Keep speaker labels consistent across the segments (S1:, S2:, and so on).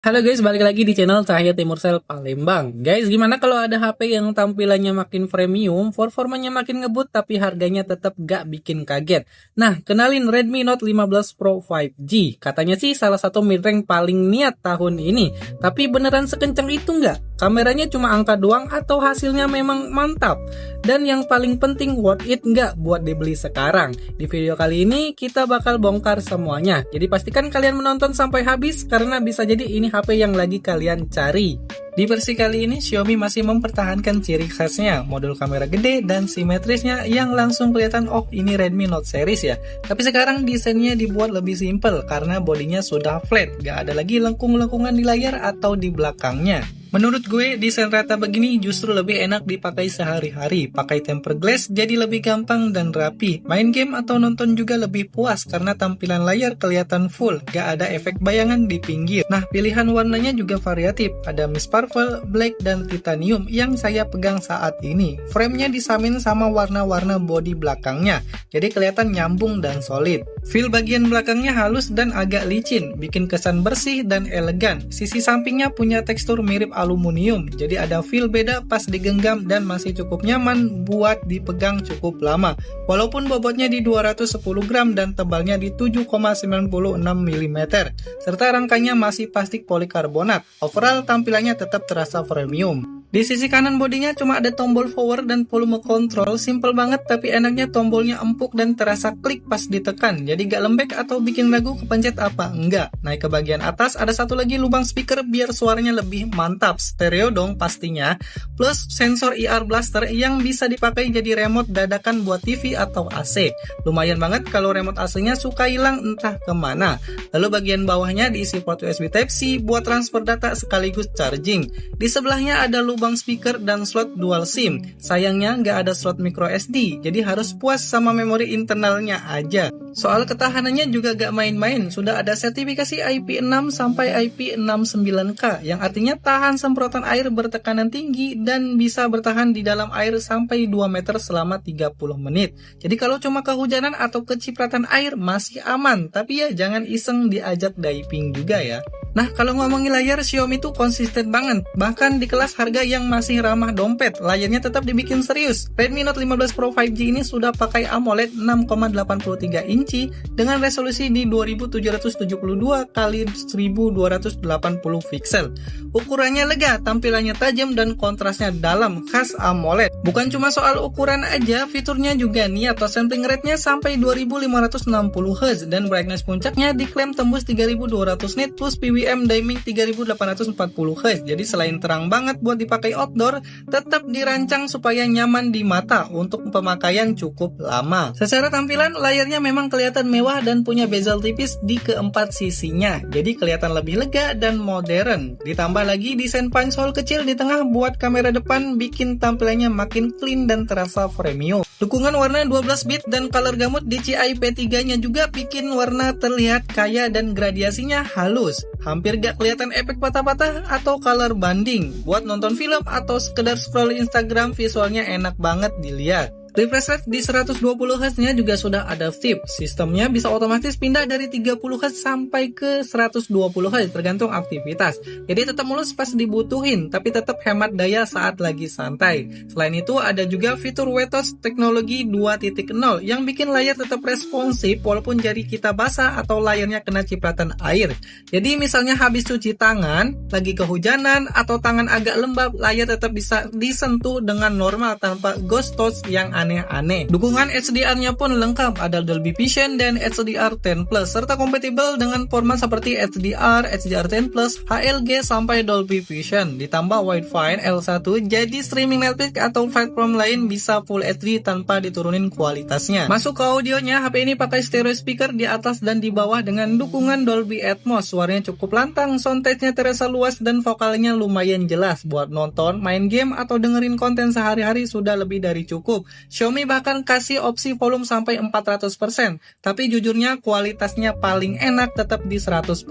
S1: Halo guys, balik lagi di channel Cahaya Timur Sel Palembang. Guys, gimana kalau ada HP yang tampilannya makin premium, performanya makin ngebut, tapi harganya tetap gak bikin kaget? Nah, kenalin Redmi Note 15 Pro 5G. Katanya sih salah satu mid-range paling niat tahun ini. Tapi beneran sekencang itu nggak? Kameranya cuma angka doang atau hasilnya memang mantap? Dan yang paling penting, worth it nggak buat dibeli sekarang? Di video kali ini kita bakal bongkar semuanya. Jadi pastikan kalian menonton sampai habis karena bisa jadi ini HP yang lagi kalian cari. Di versi kali ini Xiaomi masih mempertahankan ciri khasnya, modul kamera gede dan simetrisnya yang langsung kelihatan oh ini Redmi Note series ya. Tapi sekarang desainnya dibuat lebih simple karena bodinya sudah flat, gak ada lagi lengkung-lengkungan di layar atau di belakangnya. Menurut gue, desain rata begini justru lebih enak dipakai sehari-hari. Pakai tempered glass jadi lebih gampang dan rapi. Main game atau nonton juga lebih puas karena tampilan layar kelihatan full, gak ada efek bayangan di pinggir. Nah, pilihan warnanya juga variatif. Ada Mist Purple, Black, dan Titanium yang saya pegang saat ini. Framenya disamin sama warna-warna bodi belakangnya, jadi kelihatan nyambung dan solid. Feel bagian belakangnya halus dan agak licin, bikin kesan bersih dan elegan. Sisi sampingnya punya tekstur mirip aluminium, jadi ada feel beda pas digenggam dan masih cukup nyaman buat dipegang cukup lama. Walaupun bobotnya di 210 gram dan tebalnya di 7,96 mm, serta rangkanya masih plastik polikarbonat. Overall tampilannya tetap terasa premium. Di sisi kanan bodinya cuma ada tombol power dan volume control, simple banget tapi enaknya tombolnya empuk dan terasa klik pas ditekan, jadi gak lembek atau bikin lagu kepencet apa enggak. Naik ke bagian atas ada satu lagi lubang speaker biar suaranya lebih mantap, stereo dong pastinya, plus sensor IR blaster yang bisa dipakai jadi remote dadakan buat TV atau AC. Lumayan banget kalau remote AC-nya suka hilang entah kemana. Lalu bagian bawahnya diisi port USB Type-C buat transfer data sekaligus charging. Di sebelahnya ada lubang speaker dan slot dual SIM. Sayangnya nggak ada slot micro SD, jadi harus puas sama memori internalnya aja. Soal ketahanannya juga gak main-main, sudah ada sertifikasi IP6 sampai IP69K, yang artinya tahan semprotan air bertekanan tinggi dan bisa bertahan di dalam air sampai 2 meter selama 30 menit. Jadi kalau cuma kehujanan atau kecipratan air masih aman, tapi ya jangan iseng diajak diving juga ya. Nah, kalau ngomongin layar, Xiaomi tuh konsisten banget. Bahkan di kelas harga yang masih ramah dompet, layarnya tetap dibikin serius. Redmi Note 15 Pro 5G ini sudah pakai AMOLED 6,83 inci dengan resolusi di 2772 x 1280 pixel. Ukurannya lega, tampilannya tajam dan kontrasnya dalam, khas AMOLED. Bukan cuma soal ukuran aja, fiturnya juga nih atau sampling rate-nya sampai 2560 Hz dan brightness puncaknya diklaim tembus 3200 nit plus PWM dimming 3840 Hz. Jadi selain terang banget buat dipakai outdoor, tetap dirancang supaya nyaman di mata untuk pemakaian cukup lama. Secara tampilan, layarnya memang kelihatan mewah dan punya bezel tipis di keempat sisinya. Jadi kelihatan lebih lega dan modern. Ditambah lagi desain punch hole kecil di tengah buat kamera depan bikin tampilannya makin clean dan terasa premium. Dukungan warna 12 bit dan color gamut DCI P3-nya juga bikin warna terlihat kaya dan gradiasinya halus. Hampir gak kelihatan efek patah-patah atau color banding. Buat nonton film atau sekedar scroll Instagram, visualnya enak banget dilihat. Refresh rate di 120Hz-nya juga sudah adaptif. Sistemnya bisa otomatis pindah dari 30Hz sampai ke 120Hz tergantung aktivitas. Jadi tetap mulus pas dibutuhin, tapi tetap hemat daya saat lagi santai. Selain itu ada juga fitur WTOS teknologi 2.0 yang bikin layar tetap responsif walaupun jari kita basah atau layarnya kena cipratan air. Jadi misalnya habis cuci tangan, lagi kehujanan atau tangan agak lembab, layar tetap bisa disentuh dengan normal tanpa ghost touch yang aneh-aneh. Dukungan HDR-nya pun lengkap, ada Dolby Vision dan HDR10+, serta kompatibel dengan format seperti HDR, HDR10+, HLG sampai Dolby Vision. Ditambah Wi-Fi L1, jadi streaming Netflix atau platform lain bisa Full HD tanpa diturunin kualitasnya. Masuk ke audionya, HP ini pakai stereo speaker di atas dan di bawah dengan dukungan Dolby Atmos. Suaranya cukup lantang, soundtracknya terasa luas dan vokalnya lumayan jelas. Buat nonton, main game, atau dengerin konten sehari-hari sudah lebih dari cukup. Xiaomi bahkan kasih opsi volume sampai 400%, tapi jujurnya kualitasnya paling enak tetap di 100%.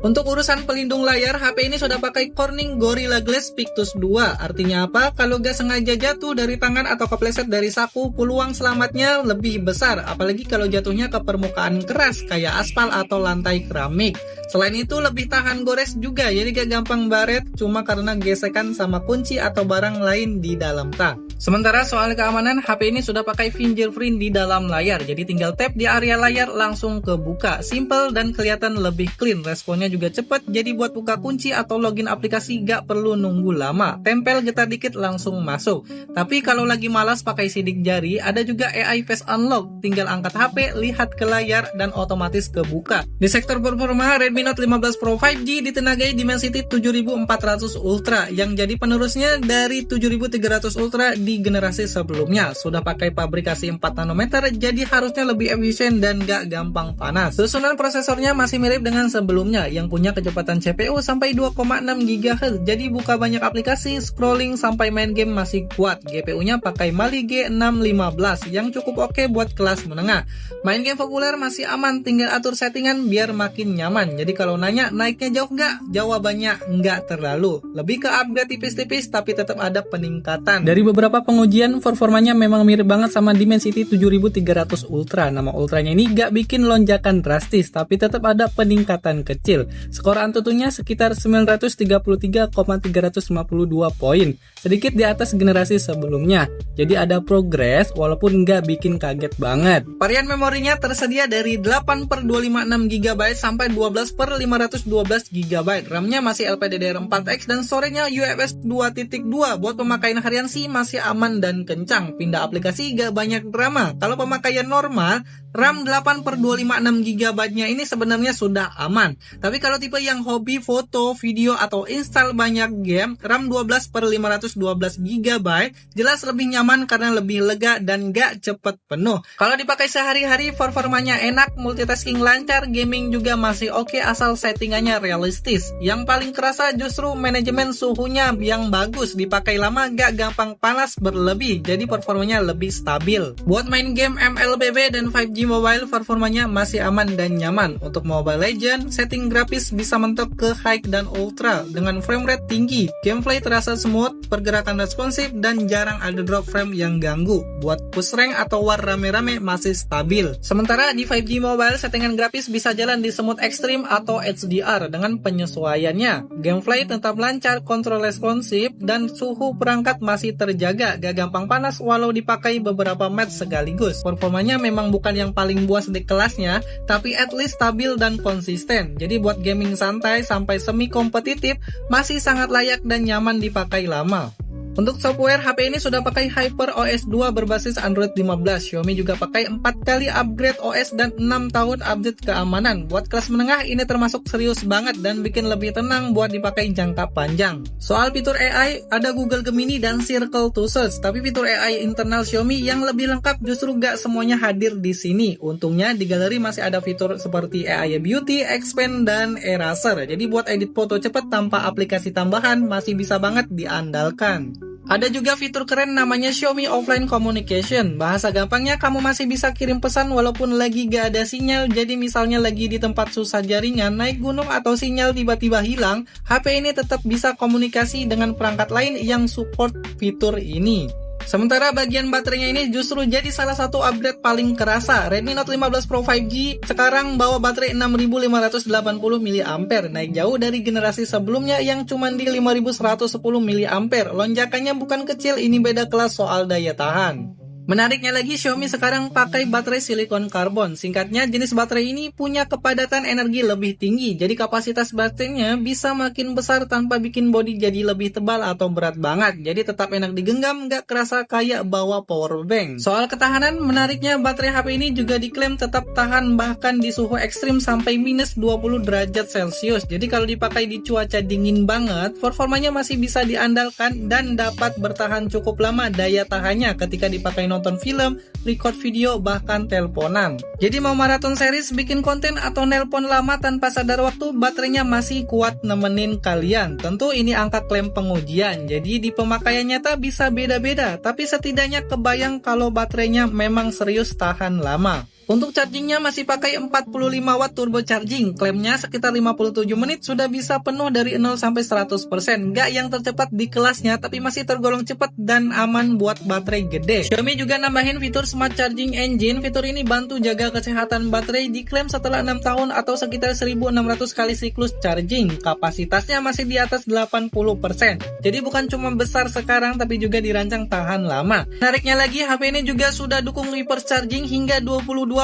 S1: Untuk urusan pelindung layar, HP ini sudah pakai Corning Gorilla Glass Victus 2. Artinya apa? Kalau gak sengaja jatuh dari tangan atau kepleset dari saku, peluang selamatnya lebih besar, apalagi kalau jatuhnya ke permukaan keras kayak aspal atau lantai keramik. Selain itu lebih tahan gores juga, jadi gak gampang baret cuma karena gesekan sama kunci atau barang lain di dalam tas. Sementara soal keamanan, HP ini sudah pakai fingerprint di dalam layar, jadi tinggal tap di area layar langsung kebuka. Simple dan kelihatan lebih clean, responnya juga cepat, jadi buat buka kunci atau login aplikasi gak perlu nunggu lama. Tempel getar dikit langsung masuk. Tapi kalau lagi malas pakai sidik jari, ada juga AI Face Unlock, tinggal angkat HP, lihat ke layar, dan otomatis kebuka. Di sektor performa, Redmi Note 15 Pro 5G ditenagai Dimensity 7400 Ultra, yang jadi penerusnya dari 7300 Ultra di generasi sebelumnya. Sudah pakai pabrikasi 4 nanometer, jadi harusnya lebih efisien dan gak gampang panas. Susunan prosesornya masih mirip dengan sebelumnya, yang punya kecepatan CPU sampai 2,6 GHz, jadi buka banyak aplikasi, scrolling sampai main game masih kuat. GPU-nya pakai Mali G615, yang cukup oke buat kelas menengah. Main game populer masih aman, tinggal atur settingan biar makin nyaman. Jadi kalau nanya naiknya jauh nggak? Jawabannya nggak terlalu. Lebih ke upgrade tipis-tipis, tapi tetap ada peningkatan. Dari beberapa pengujian, performanya memang mirip banget sama Dimensity 7300 Ultra. Nama Ultranya ini gak bikin lonjakan drastis, tapi tetap ada peningkatan kecil. Skor Antutunya sekitar 933,352 poin, sedikit di atas generasi sebelumnya. Jadi ada progres, walaupun gak bikin kaget banget. Varian memorinya tersedia dari 8/256 GB sampai 12/512 GB. RAM-nya masih LPDDR4X dan storage-nya UFS 2.2. Buat pemakaian harian sih masih aman dan kencang. Pindah aplikasi gak banyak drama. Kalau pemakaian normal, RAM 8/256 GB-nya ini sebenarnya sudah aman. Tapi kalau tipe yang hobi foto, video, atau install banyak game, RAM 12/512 GB jelas lebih nyaman karena lebih lega dan gak cepet penuh. Kalau dipakai sehari-hari, performanya enak, multitasking lancar, gaming juga masih oke asal settingannya realistis. Yang paling kerasa justru manajemen suhunya yang bagus, dipakai lama gak gampang panas berlebih, jadi performanya lebih stabil. Buat main game MLBB dan 5G Mobile, performanya masih aman dan nyaman. Untuk Mobile Legends, setting grafis bisa mentok ke high dan ultra dengan frame rate tinggi. Gameplay terasa smooth, pergerakan responsif, dan jarang ada drop frame yang ganggu. Buat push rank atau war rame-rame masih stabil. Sementara di 5G Mobile, settingan grafis bisa jalan di smooth extreme atau HDR dengan penyesuaiannya. Gameplay tetap lancar, kontrol responsif, dan suhu perangkat masih terjaga, gak gampang panas walau dipakai beberapa match sekaligus. Performanya memang bukan yang paling buas di kelasnya, tapi at least stabil dan konsisten. Jadi buat gaming santai sampai semi kompetitif masih sangat layak dan nyaman dipakai lama. Untuk software, HP ini sudah pakai HyperOS 2 berbasis Android 15. Xiaomi juga pakai 4 kali upgrade OS dan 6 tahun update keamanan. Buat kelas menengah, ini termasuk serius banget dan bikin lebih tenang buat dipakai jangka panjang. Soal fitur AI, ada Google Gemini dan Circle to Search, tapi fitur AI internal Xiaomi yang lebih lengkap justru gak semuanya hadir di sini. Untungnya di galeri masih ada fitur seperti AI Beauty, Expand, dan Eraser. Jadi buat edit foto cepat tanpa aplikasi tambahan masih bisa banget diandalkan. Ada juga fitur keren namanya Xiaomi Offline Communication. Bahasa gampangnya, kamu masih bisa kirim pesan walaupun lagi gak ada sinyal. Jadi misalnya lagi di tempat susah jaringan, naik gunung atau sinyal tiba-tiba hilang, HP ini tetap bisa komunikasi dengan perangkat lain yang support fitur ini. Sementara bagian baterainya ini justru jadi salah satu upgrade paling kerasa. Redmi Note 15 Pro 5G sekarang bawa baterai 6580 mAh, naik jauh dari generasi sebelumnya yang cuma di 5110 mAh. Lonjakannya bukan kecil, ini beda kelas soal daya tahan. Menariknya lagi, Xiaomi sekarang pakai baterai silikon karbon. Singkatnya, jenis baterai ini punya kepadatan energi lebih tinggi. Jadi kapasitas baterainya bisa makin besar tanpa bikin bodi jadi lebih tebal atau berat banget. Jadi tetap enak digenggam, nggak kerasa kayak bawa power bank. Soal ketahanan, menariknya baterai HP ini juga diklaim tetap tahan bahkan di suhu ekstrim sampai minus 20 derajat Celcius. Jadi kalau dipakai di cuaca dingin banget, performanya masih bisa diandalkan dan dapat bertahan cukup lama daya tahannya ketika dipakai nonton film, record video, bahkan teleponan. Jadi mau maraton series, bikin konten, atau nelpon lama tanpa sadar waktu, baterainya masih kuat nemenin kalian. Tentu ini angka klaim pengujian, jadi di pemakaian nyata bisa beda-beda, tapi setidaknya kebayang kalau baterainya memang serius tahan lama. Untuk chargingnya masih pakai 45 watt turbo charging, klaimnya sekitar 57 menit sudah bisa penuh dari 0 sampai 100%. Gak yang tercepat di kelasnya, tapi masih tergolong cepat dan aman buat baterai gede. Xiaomi juga nambahin fitur Smart Charging Engine. Fitur ini bantu jaga kesehatan baterai, diklaim setelah 6 tahun atau sekitar 1600 kali siklus charging. Kapasitasnya masih di atas 80%. Jadi bukan cuma besar sekarang, tapi juga dirancang tahan lama. Menariknya lagi, HP ini juga sudah dukung reverse charging hingga 22,5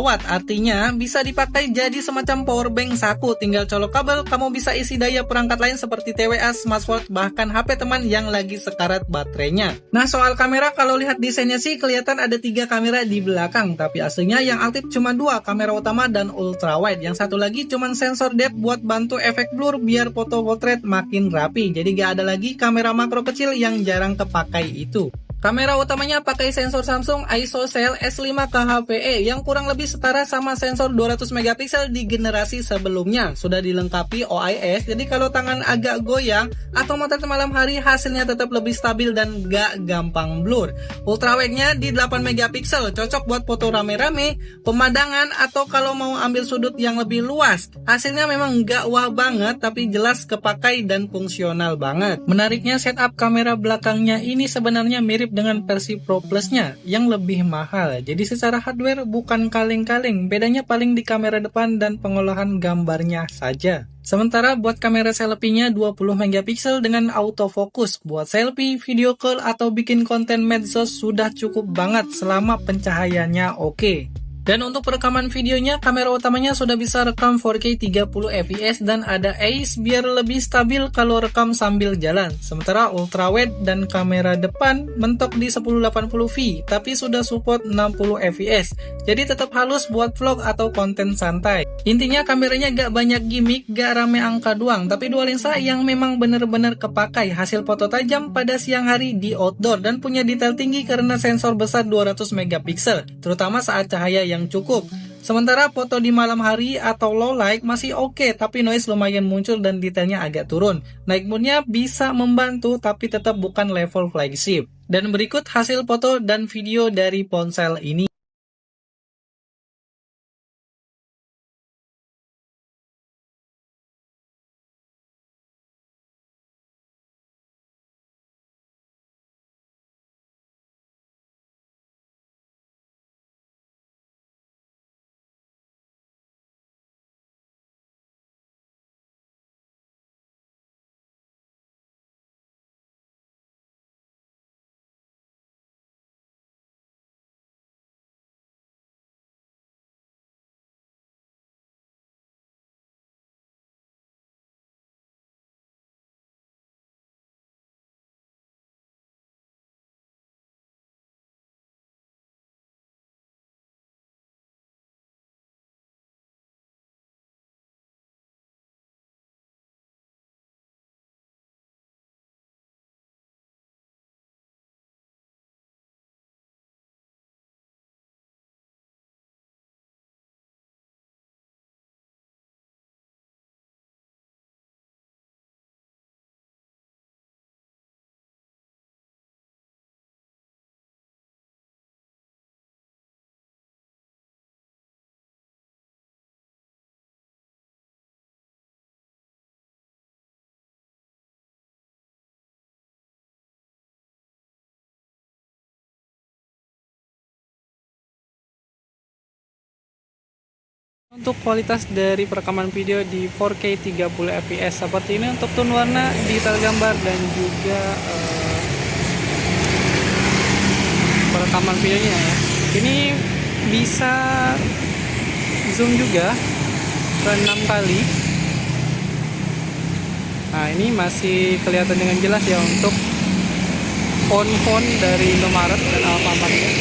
S1: watt, artinya bisa dipakai jadi semacam powerbank saku. Tinggal colok kabel, kamu bisa isi daya perangkat lain seperti TWA, smartwatch, bahkan HP teman yang lagi sekarat baterainya. Nah, soal kamera, kalau lihat desainnya sih kelihatan ada 3 kamera di belakang, tapi aslinya yang aktif cuma 2, kamera utama dan ultra wide. Yang satu lagi cuma sensor depth buat bantu efek blur biar foto portrait makin rapi. Jadi gak ada lagi kamera makro kecil yang jarang kepakai itu. Kamera utamanya pakai sensor Samsung ISOCELL S5 KHVE yang kurang lebih setara sama sensor 200 megapiksel di generasi sebelumnya. Sudah dilengkapi OIS, jadi kalau tangan agak goyang atau motret malam hari, hasilnya tetap lebih stabil dan gak gampang blur. Ultrawide-nya di 8 megapiksel, cocok buat foto rame-rame, pemandangan, atau kalau mau ambil sudut yang lebih luas. Hasilnya memang gak wah banget, tapi jelas kepakai dan fungsional banget. Menariknya, setup kamera belakangnya ini sebenarnya mirip dengan versi Pro Plus-nya yang lebih mahal. Jadi secara hardware bukan kaleng-kaleng, bedanya paling di kamera depan dan pengolahan gambarnya saja. Sementara buat kamera selfie-nya 20 megapiksel dengan autofocus. Buat selfie, video call, atau bikin konten medsos sudah cukup banget selama pencahayaannya oke. Dan untuk perekaman videonya, kamera utamanya sudah bisa rekam 4K 30 fps dan ada AIS biar lebih stabil kalau rekam sambil jalan. Sementara ultrawide dan kamera depan mentok di 1080p, tapi sudah support 60 fps. Jadi tetap halus buat vlog atau konten santai. Intinya kameranya gak banyak gimmick, gak rame angka doang, tapi dua lensa yang memang bener-bener kepakai. Hasil foto tajam pada siang hari di outdoor dan punya detail tinggi karena sensor besar 200 megapiksel, terutama saat cahaya yang cukup. Sementara foto di malam hari atau low light masih oke, tapi noise lumayan muncul dan detailnya agak turun. Night mode-nya bisa membantu, tapi tetap bukan level flagship. Dan berikut hasil foto dan video dari ponsel ini. Untuk kualitas dari perekaman video di 4K 30 fps seperti ini untuk tone warna, detail gambar, dan juga perekaman videonya ya. Ini bisa zoom juga ke 6 kali. Nah, ini masih kelihatan dengan jelas ya untuk font-font dari Indomaret dan Alfamart ya.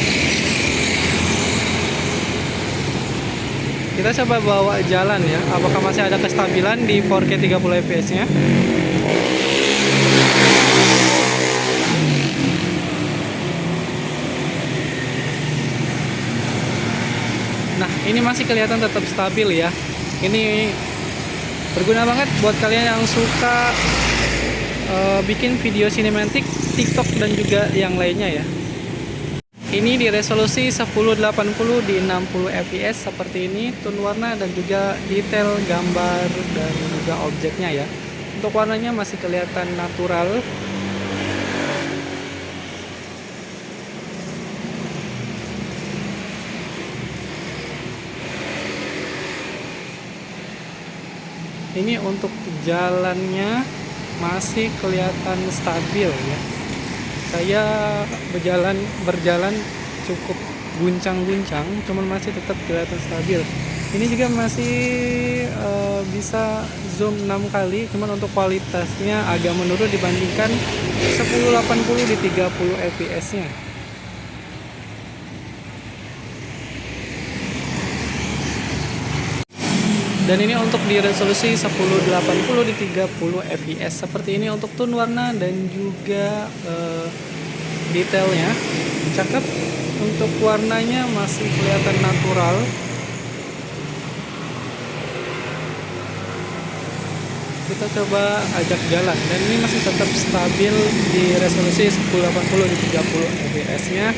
S1: Kita coba bawa jalan ya, apakah masih ada kestabilan di 4K 30 fps nya. Nah, ini masih kelihatan tetap stabil ya. Ini berguna banget buat kalian yang suka bikin video sinematik, TikTok dan juga yang lainnya ya. Ini di resolusi 1080 di 60 fps seperti ini, tone warna dan juga detail gambar dan juga objeknya ya. Untuk warnanya masih kelihatan natural. Ini untuk jalannya masih kelihatan stabil ya. Saya berjalan cukup guncang-guncang, cuman masih tetap kelihatan stabil. Ini juga masih bisa zoom 6 kali, cuman untuk kualitasnya agak menurun dibandingkan 1080 di 30 fps nya. Dan ini untuk di resolusi 1080 di 30 fps seperti ini untuk tone warna dan juga detailnya cakep. Untuk warnanya masih kelihatan natural. Kita coba ajak jalan dan ini masih tetap stabil di resolusi 1080 di 30 fps nya.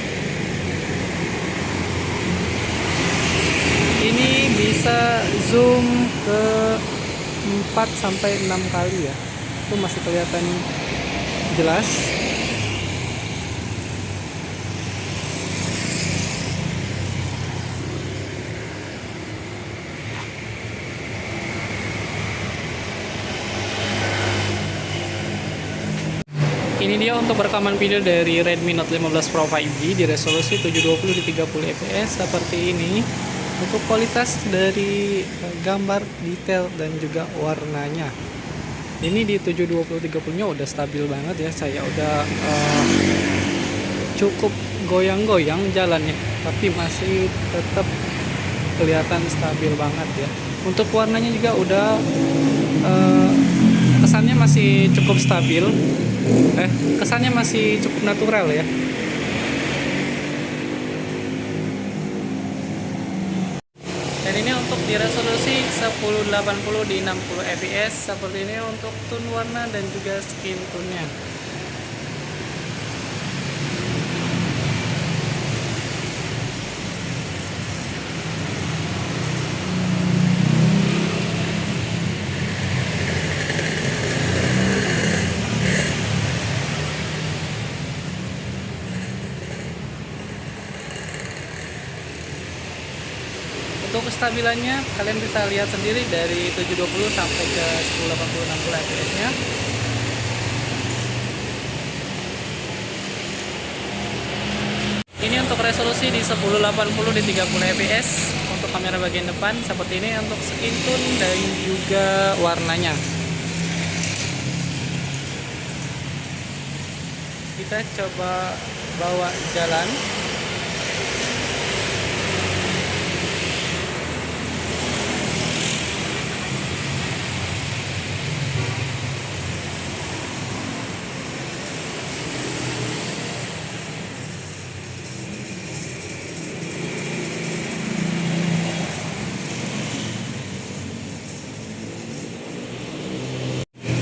S1: Ini bisa zoom ke 4 sampai 6 kali ya. Itu masih kelihatan jelas. Ini dia untuk rekaman video dari Redmi Note 15 Pro 5G di resolusi 720 di 30 fps seperti ini. Untuk kualitas dari gambar, detail dan juga warnanya. Ini di 720-30 nya udah stabil banget ya. Saya udah cukup goyang-goyang jalannya, tapi masih tetap kelihatan stabil banget ya. Untuk warnanya juga udah kesannya masih cukup stabil. Kesannya masih cukup natural ya. Dan ini untuk di resolusi 1080 di 60 fps seperti ini untuk tone warna dan juga skin tone-nya. Untuk kestabilannya kalian bisa lihat sendiri dari 720 sampai ke 1080 60 fps nya. Ini untuk resolusi di 1080 di 30 fps untuk kamera bagian depan seperti ini untuk skin tone dan juga warnanya. Kita coba bawa jalan.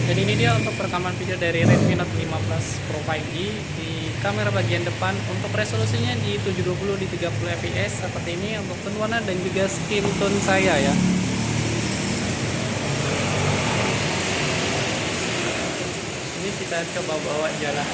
S1: Dan ini dia untuk rekaman video dari Redmi Note 15 Pro 5G di kamera bagian depan. Untuk resolusinya di 720 di 30 fps seperti ini untuk tone warna dan juga skin tone saya ya. Ini kita coba bawa jalan.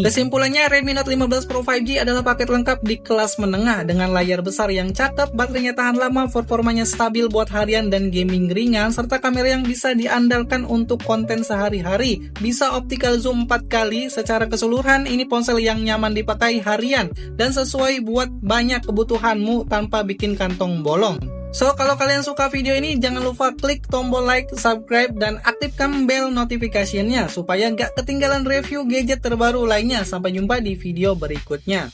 S1: Kesimpulannya, Redmi Note 15 Pro 5G adalah paket lengkap di kelas menengah dengan layar besar yang cakep, baterainya tahan lama, performanya stabil buat harian dan gaming ringan, serta kamera yang bisa diandalkan untuk konten sehari-hari. Bisa optical zoom 4 kali. Secara keseluruhan, ini ponsel yang nyaman dipakai harian dan sesuai buat banyak kebutuhanmu tanpa bikin kantong bolong. So, kalau kalian suka video ini, jangan lupa klik tombol like, subscribe, dan aktifkan bell notification-nya supaya gak ketinggalan review gadget terbaru lainnya. Sampai jumpa di video berikutnya.